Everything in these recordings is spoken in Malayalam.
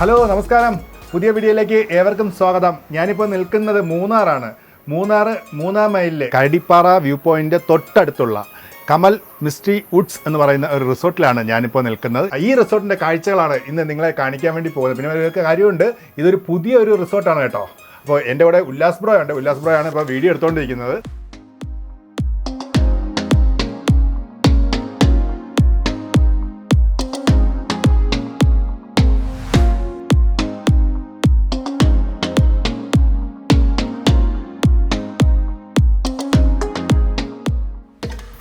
ഹലോ നമസ്കാരം, പുതിയ വീഡിയോയിലേക്ക് ഏവർക്കും സ്വാഗതം. ഞാനിപ്പോൾ നിൽക്കുന്നത് മൂന്നാറാണ്. മൂന്നാം മൈലിലെ കരടിപ്പാറ വ്യൂ പോയിൻ്റ് തൊട്ടടുത്തുള്ള കമൽ മിസ്റ്റി വുഡ്സ് എന്ന് പറയുന്ന ഒരു റിസോർട്ടിലാണ് ഞാനിപ്പോൾ നിൽക്കുന്നത്. ഈ റിസോർട്ടിൻ്റെ കാഴ്ചകളാണ് ഇന്ന് നിങ്ങളെ കാണിക്കാൻ വേണ്ടി പോകുന്നത്. പിന്നെ ഒരു കാര്യമുണ്ട്, ഇതൊരു പുതിയൊരു റിസോർട്ടാണ് കേട്ടോ. അപ്പോൾ എൻ്റെ കൂടെ ഉല്ലാസ് ബ്രോ ഉണ്ട്. ഉല്ലാസ് ബ്രോ ആണ് ഇപ്പോൾ വീഡിയോ എടുത്തുകൊണ്ടിരിക്കുന്നത്.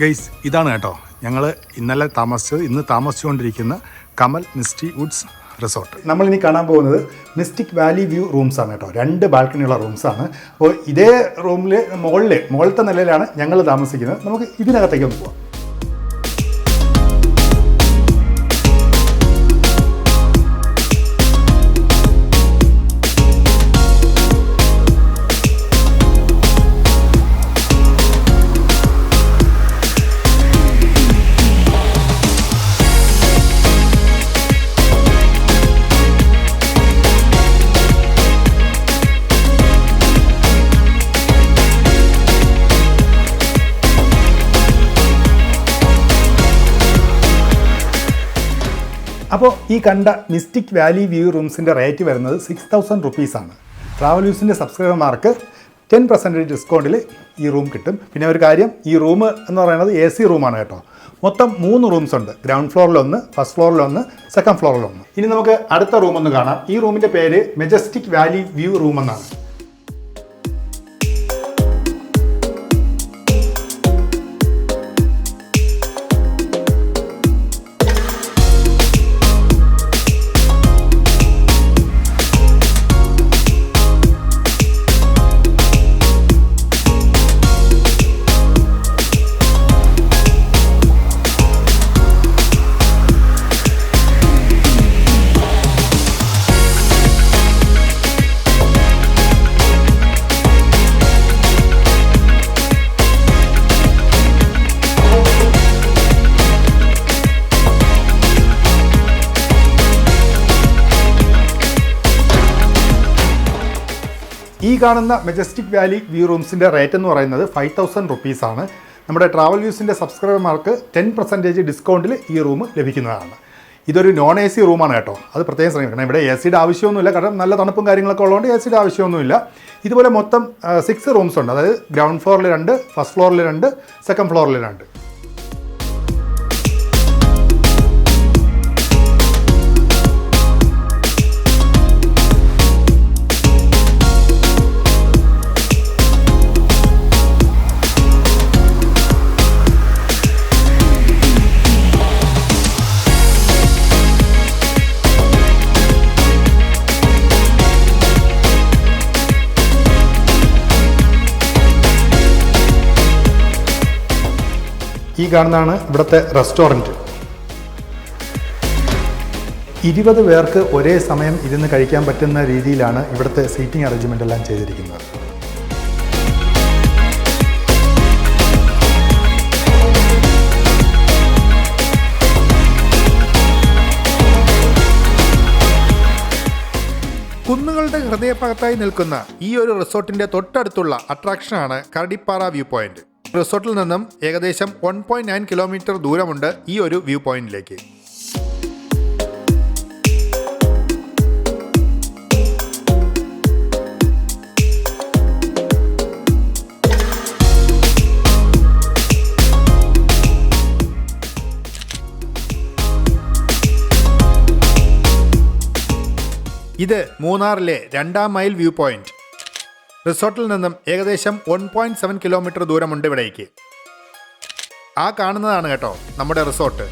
ഗൈസ്, ഇതാണ് കേട്ടോ ഞങ്ങൾ ഇന്ന് താമസിച്ചുകൊണ്ടിരിക്കുന്ന കമൽ മിസ്റ്റി വുഡ്സ് റിസോർട്ട്. നമ്മളിനി കാണാൻ പോകുന്നത് മിസ്റ്റിക് വാലി വ്യൂ റൂംസ് ആണ് കേട്ടോ. 2 ബാൽക്കണിയുള്ള റൂംസാണ്. അപ്പോൾ ഇതേ റൂമിൽ മുകളിലത്തെ നിലയിലാണ് ഞങ്ങൾ താമസിക്കുന്നത്. നമുക്ക് ഇതിനകത്തേക്ക് ഒന്ന് പോവാം. അപ്പോൾ ഈ കണ്ട മിസ്റ്റിക് വാലി വ്യൂ റൂംസിൻ്റെ റേറ്റ് വരുന്നത് 6000 റുപ്പീസാണ്. ട്രാവൽ യൂസിൻ്റെ സബ്സ്ക്രൈബർമാർക്ക് 10% ഡിസ്കൗണ്ടിൽ ഈ റൂം കിട്ടും. പിന്നെ ഒരു കാര്യം, ഈ റൂം എന്ന് പറയുന്നത് AC റൂമാണ് കേട്ടോ. മൊത്തം 3 റൂംസ് ഉണ്ട്. ഗ്രൗണ്ട് ഫ്ലോറിലൊന്ന്, ഫസ്റ്റ് ഫ്ലോറിലൊന്ന്, സെക്കൻഡ് ഫ്ലോറിലൊന്ന്. ഇനി നമുക്ക് അടുത്ത റൂം ഒന്ന് കാണാം. ഈ റൂമിൻ്റെ പേര് മെജസ്റ്റിക് വാലി വ്യൂ റൂം എന്നാണ്. ഈ കാണുന്ന മെജസ്റ്റിക് വാലി വ്യൂ റൂംസിൻ്റെ റേറ്റ് എന്ന് പറയുന്നത് 5000 റുപ്പീസാണ്. നമ്മുടെ ട്രാവൽ യൂസിൻ്റെ സബ്സ്ക്രൈബർമാർക്ക് 10% ഡിസ്കൗണ്ടിൽ ഈ റൂം ലഭിക്കുന്നതാണ്. ഇതൊരു നോൺ AC റൂമാണ് കേട്ടോ. അത് പ്രത്യേകം ശ്രമിക്കണം. ഇവിടെ AC ആവശ്യമൊന്നുമില്ല, കാരണം നല്ല തണുപ്പും കാര്യങ്ങളൊക്കെ ഉള്ളതുകൊണ്ട് AC ആവശ്യമൊന്നുമില്ല. ഇതുപോലെ മൊത്തം 6 റൂംസ് ഉണ്ട്. അതായത് ഗ്രൗണ്ട് ഫ്ലോറിൽ 2, ഫസ്റ്റ് ഫ്ലോറിൽ 2, സെക്കൻഡ് ഫ്ലോറിൽ 2. ഈ കാണുന്നതാണ് ഇവിടുത്തെ റെസ്റ്റോറൻറ്റ്. 20 പേർക്ക് ഒരേ സമയം ഇരുന്ന് കഴിക്കാൻ പറ്റുന്ന രീതിയിലാണ് ഇവിടുത്തെ സീറ്റിംഗ് അറേഞ്ച്മെൻ്റ് എല്ലാം ചെയ്തിരിക്കുന്നത്. കുന്നുകളുടെ ഹൃദയഭാഗത്തായി നിൽക്കുന്ന ഈ ഒരു റിസോർട്ടിൻ്റെ തൊട്ടടുത്തുള്ള അട്രാക്ഷനാണ് കരടിപ്പാറ വ്യൂ പോയിന്റ്. റിസോർട്ടിൽ നിന്നും ഏകദേശം 1.9 കിലോമീറ്റർ ദൂരമുണ്ട് ഈ ഒരു വ്യൂ പോയിന്റിലേക്ക്. ഇത് മൂന്നാറിലെ 2-ാം മൈൽ വ്യൂ പോയിന്റ്. റിസോർട്ടിൽ നിന്നും ഏകദേശം 1.7 കിലോമീറ്റർ ദൂരമുണ്ട് ഇവിടേക്ക്. ആ കാണുന്നതാണ് കേട്ടോ നമ്മുടെ റിസോർട്ട്.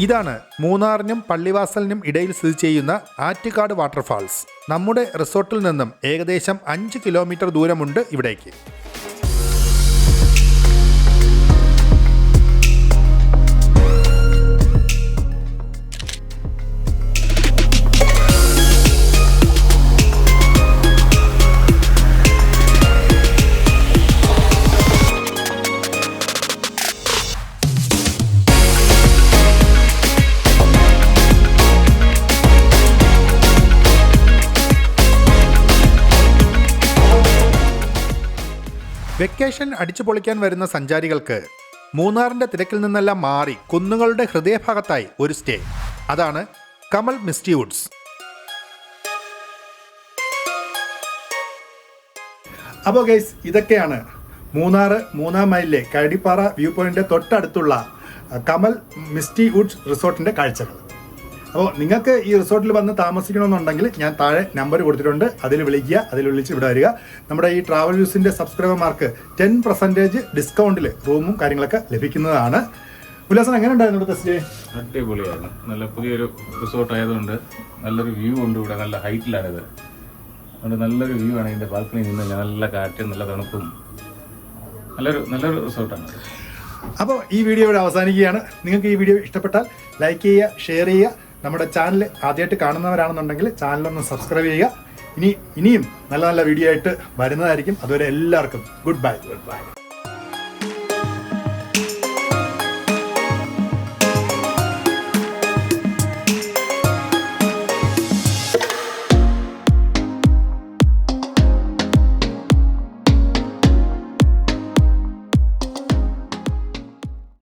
ഇതാണ് മൂന്നാറിനും പള്ളിവാസലിനും ഇടയിൽ സ്ഥിതി ചെയ്യുന്ന ആറ്റുകാട് വാട്ടർഫാൾസ്. നമ്മുടെ റിസോർട്ടിൽ നിന്നും ഏകദേശം 5 കിലോമീറ്റർ ദൂരമുണ്ട് ഇവിടേക്ക്. വെക്കേഷൻ അടിച്ചു പൊളിക്കാൻ വരുന്ന സഞ്ചാരികൾക്ക് മൂന്നാറിൻ്റെ തിരക്കിൽ നിന്നെല്ലാം മാറി കുന്നുകളുടെ ഹൃദയഭാഗത്തായി ഒരു സ്റ്റേ. അതാണ് കമൽ മിസ്റ്റി വുഡ്സ്. അപ്പോൾ ഗൈസ്, ഇതൊക്കെയാണ് മൂന്നാം മൈലിലെ കരടിപ്പാറ വ്യൂ പോയിന്റിന്റെ തൊട്ടടുത്തുള്ള കമൽ മിസ്റ്റി വുഡ്സ് റിസോർട്ടിന്റെ കാഴ്ചകൾ. അപ്പോൾ നിങ്ങൾക്ക് ഈ റിസോർട്ടിൽ വന്ന് താമസിക്കണമെന്നുണ്ടെങ്കിൽ ഞാൻ താഴെ നമ്പർ കൊടുത്തിട്ടുണ്ട്, അതിൽ വിളിക്കുക, അതിൽ വിളിച്ച് ഇവിടെ വരിക. നമ്മുടെ ഈ ട്രാവൽ വ്യൂസിന്റെ സബ്സ്ക്രൈബർമാർക്ക് 10% ഡിസ്കൗണ്ടിൽ റൂമും കാര്യങ്ങളൊക്കെ ലഭിക്കുന്നതാണ്. ഉല്ലാസൻ എങ്ങനെ ഉണ്ടായിരുന്നു ഇവിടുത്തെ സ്റ്റേ? അടിപൊളിയായിരുന്നു. നല്ല പുതിയൊരു റിസോർട്ട് ആയതുകൊണ്ട് നല്ലൊരു വ്യൂ ഉണ്ട്. ഇവിടെ നല്ല ഹൈറ്റിലാണിത്, അതുകൊണ്ട് നല്ലൊരു വ്യൂ ആണ്. ഇതിൻ്റെ ബാൽക്കണിയിൽ നിന്ന് നല്ല കാറ്റും നല്ല തണുപ്പും നല്ലൊരു റിസോർട്ടാണ്. അപ്പോൾ ഈ വീഡിയോ ഇവിടെ അവസാനിക്കുകയാണ്. നിങ്ങൾക്ക് ഈ വീഡിയോ ഇഷ്ടപ്പെട്ടാൽ ലൈക്ക് ചെയ്യുക, ഷെയർ ചെയ്യുക. നമ്മുടെ ചാനൽ ആദ്യമായിട്ട് കാണുന്നവരാണെന്നുണ്ടെങ്കിൽ ചാനലൊന്ന് സബ്സ്ക്രൈബ് ചെയ്യുക. ഇനിയും നല്ല വീഡിയോ ആയിട്ട് വരുന്നതായിരിക്കും. അതുവരെ എല്ലാവർക്കും ഗുഡ് ബൈ.